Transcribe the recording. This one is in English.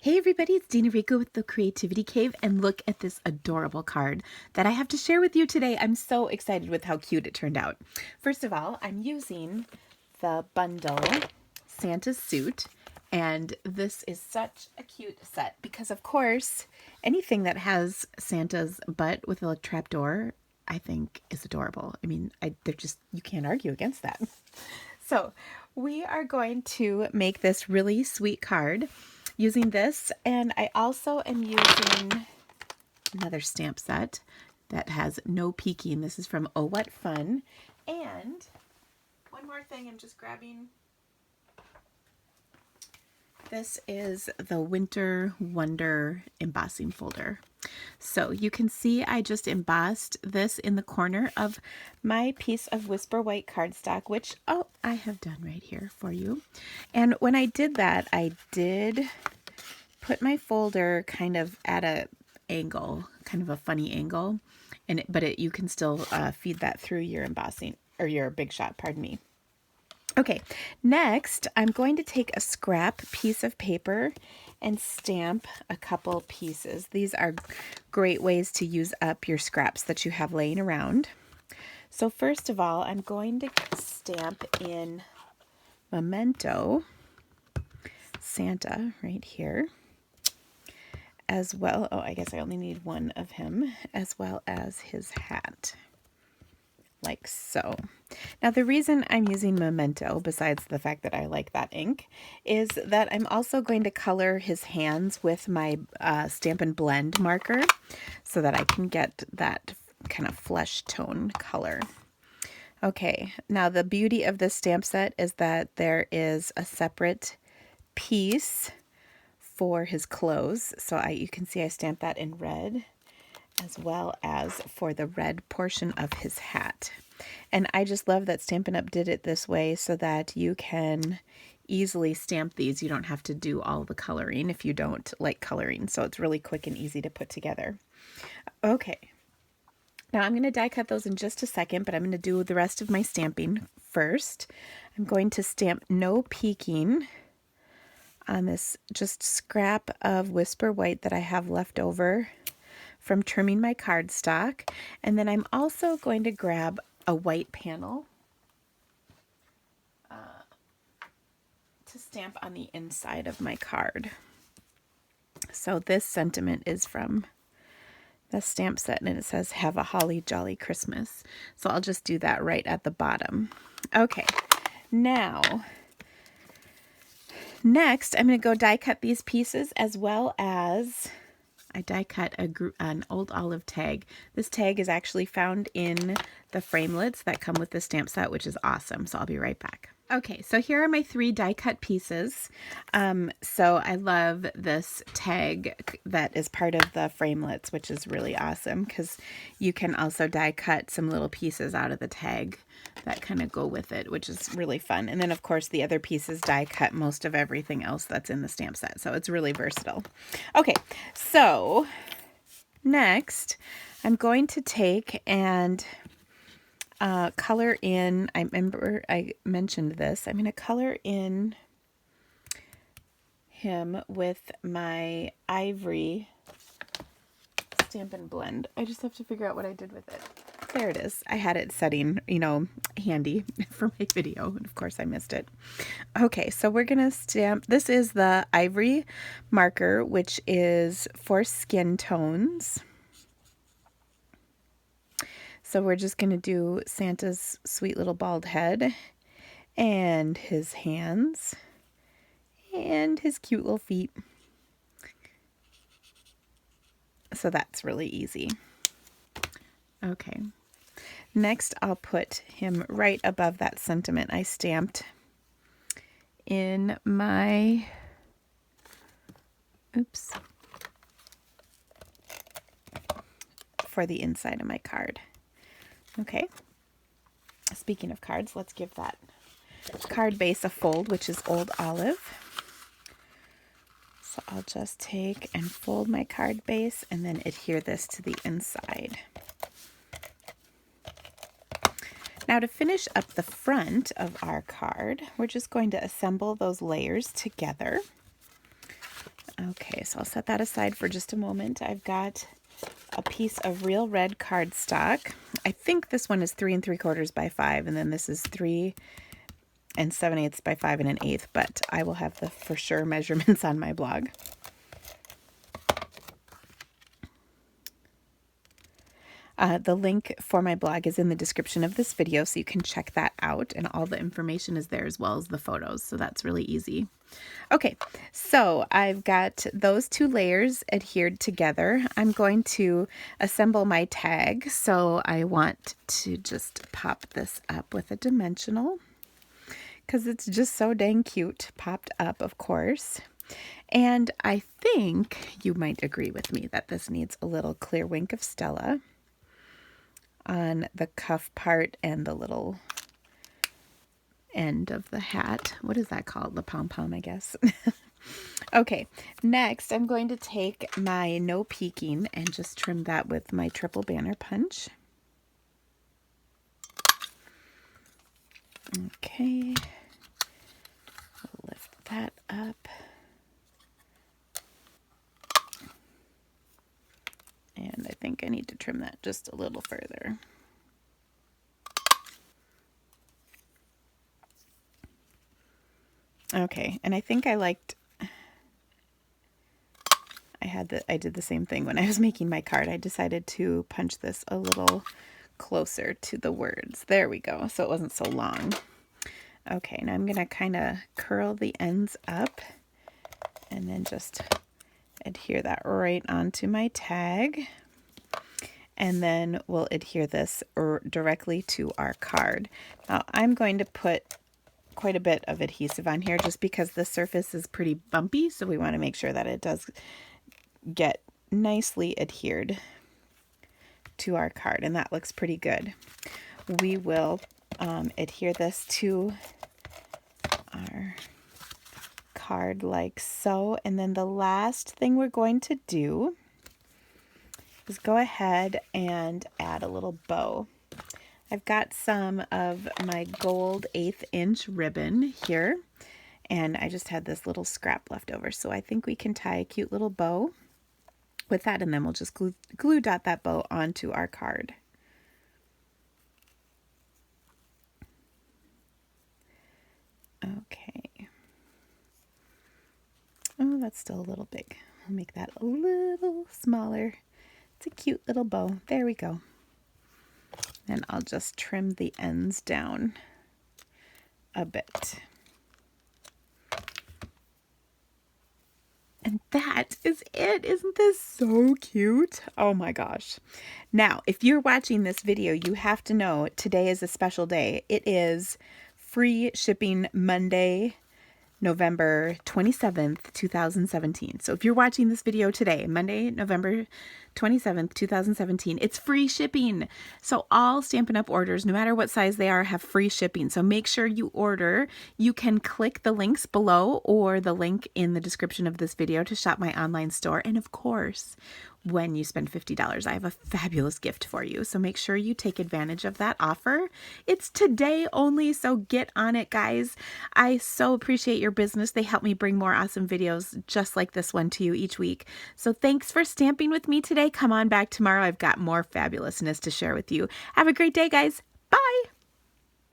Hey everybody, it's Dina Rico with the Creativity Cave, and look at this adorable card that I have to share with you today. I'm so excited with how cute it turned out. First of all, I'm using the bundle Santa's Suit, and this is such a cute set because, of course, anything that has Santa's butt with a trapdoor, I think is adorable. I mean, they're just, you can't argue against that. So we are going to make this really sweet card using this, and I also am using another stamp set that has no peeking. This is from Oh What Fun. And one more thing, I'm just grabbing. This is the Winter Wonder embossing folder. So you can see I just embossed this in the corner of my piece of Whisper White cardstock, which, I have done right here for you. And when I did that, I did put my folder kind of at a angle, kind of a funny angle, and you can still feed that through your embossing, or your Big Shot, pardon me. Okay, next I'm going to take a scrap piece of paper and stamp a couple pieces. These are great ways to use up your scraps that you have laying around. So first of all, I'm going to stamp in Memento Santa right here, as well. Oh, I guess I only need one of him, as well as his hat, like so. Now, the reason I'm using Memento, besides the fact that I like that ink, is that I'm also going to color his hands with my Stampin' Blend marker so that I can get that kind of flesh tone color. Okay, now the beauty of this stamp set is that there is a separate piece for his clothes. So you can see I stamped that in red, as well as for the red portion of his hat. And I just love that Stampin' Up! Did it this way so that you can easily stamp these. You don't have to do all the coloring if you don't like coloring. So it's really quick and easy to put together. Okay. Now I'm going to die cut those in just a second, but I'm going to do the rest of my stamping first. I'm going to stamp No Peeking on this just scrap of Whisper White that I have left over from trimming my cardstock. And then I'm also going to grab a white panel to stamp on the inside of my card. So this sentiment is from the stamp set, and it says, "Have a holly jolly Christmas." So I'll just do that right at the bottom. Okay, now next I'm going to go die cut these pieces, as well as I die cut an old olive tag. This tag is actually found in the framelits that come with the stamp set, which is awesome. So I'll be right back. Okay, so here are my 3 die cut pieces. So I love this tag that is part of the framelits, which is really awesome because you can also die cut some little pieces out of the tag that kind of go with it, which is really fun. And then of course the other pieces die cut most of everything else that's in the stamp set. So it's really versatile. Okay, so next I'm going to take and color in, I remember I mentioned this, I'm going to color in him with my ivory Stampin' Blend. I just have to figure out what I did with it. There it is. I had it setting, handy for my video, and of course I missed it. Okay, so we're going to stamp, this is the ivory marker, which is for skin tones. So we're just going to do Santa's sweet little bald head and his hands and his cute little feet. So that's really easy. Okay. Next, I'll put him right above that sentiment I stamped in my, for the inside of my card. Okay. Speaking of cards, let's give that card base a fold, which is Old Olive. So I'll just take and fold my card base and then adhere this to the inside. Now to finish up the front of our card, we're just going to assemble those layers together. Okay, so I'll set that aside for just a moment. I've got a piece of real red cardstock. I think this one is 3 3/4 by 5, and then this is 3 7/8 by 5 1/8, but I will have the for sure measurements on my blog. The link for my blog is in the description of this video, so you can check that out, and all the information is there as well as the photos, so that's really easy. Okay, so I've got those 2 layers adhered together. I'm going to assemble my tag, so I want to just pop this up with a dimensional because it's just so dang cute, popped up, of course. And I think you might agree with me that this needs a little clear wink of Stella on the cuff part and the little end of the hat. What is that called? The pom-pom, I guess. Okay, next I'm going to take my no peeking and just trim that with my triple banner punch. Okay, we'll lift that up. And I think I need to trim that just a little further. Okay, and I think I did the same thing when I was making my card. I decided to punch this a little closer to the words. There we go, so it wasn't so long. Okay, now I'm gonna kind of curl the ends up and then just adhere that right onto my tag. And then we'll adhere this directly to our card. Now I'm going to put quite a bit of adhesive on here just because the surface is pretty bumpy, so we want to make sure that it does get nicely adhered to our card, and that looks pretty good. We will adhere this to our card like so, and then the last thing we're going to do is go ahead and add a little bow. I've got some of my gold 1/8 inch ribbon here, and I just had this little scrap left over, so I think we can tie a cute little bow with that, and then we'll just glue dot that bow onto our card. Okay. Oh, that's still a little big. I'll make that a little smaller. It's a cute little bow. There we go. And I'll just trim the ends down a bit. And that is it. Isn't this so cute? Oh my gosh. Now, if you're watching this video, you have to know today is a special day. It is free shipping Monday, November 27th, 2017. So if you're watching this video today, Monday, November 27th, 2017, it's free shipping. So all Stampin' Up! Orders, no matter what size they are, have free shipping. So make sure you order. You can click the links below or the link in the description of this video to shop my online store. And of course, when you spend $50, I have a fabulous gift for you. So make sure you take advantage of that offer. It's today only, so get on it, guys. I so appreciate your business. They help me bring more awesome videos just like this one to you each week. So thanks for stamping with me today. Come on back tomorrow. I've got more fabulousness to share with you. Have a great day, guys. Bye.